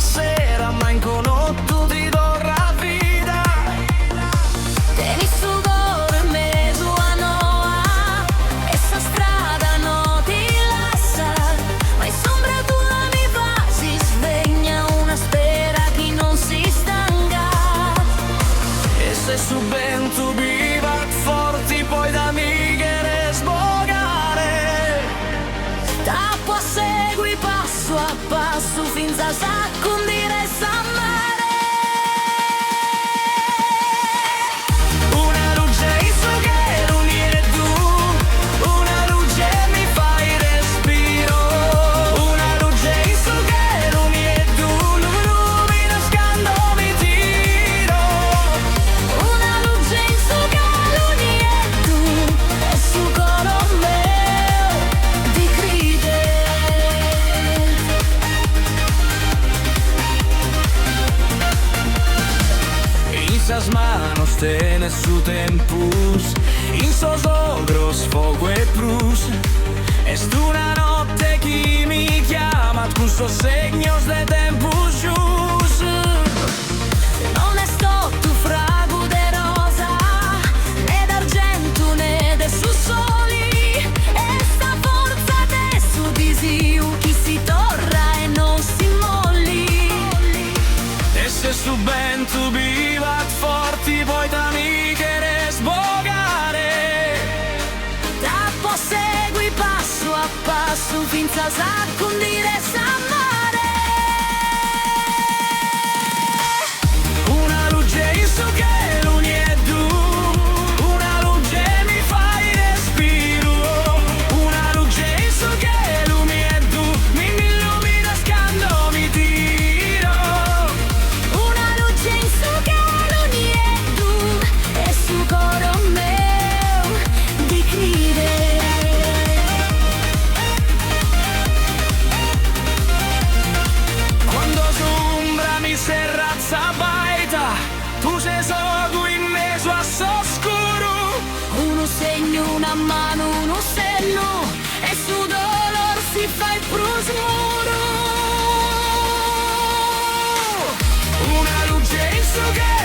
sera, ma inconotto ti dorra vida. Tenis sudor mesu a noa, essa strada no ti lascia, ma in sombra tua mi va, si sveglia una spera che non si stanca. E se su vento vivat forti poi da mighere sbogare. Tappo a segui passo a passo finza sa condire s'amare. Una luce in su che luni e tu, una luce mi fai respiro. Una luce in su che luni e tu, lumina scando mi tiro. Una luce in su caluni e tu, e su coro meu di cride. In sas manos tenes su tempus, in sos ogros fogo e prus. Est una notte chi mi chiamat con sos segnos de tempus jus. Non è sto tu frago de rosa, né d'argento né de su soli, e sta forza de su disiu, chi si torra e non si molli. E se su vento vivat forti poi da mighere sbogare. Tappo segui passo a passo finza sa condire s'amare. Una luce in su che luni e tu, una luce mi fai respiro. Una luce in su che lumi e tu, mi illumina scando mi tiro. Una luce in su caluni e tu, e su coro meu di cride. Quando sombra mi serrazza baita, tu sei sogo in mezzo a s'oscuro. Uno segno, una mano, uno senno, e su dolor si fa il prosmuro. Una luce in su che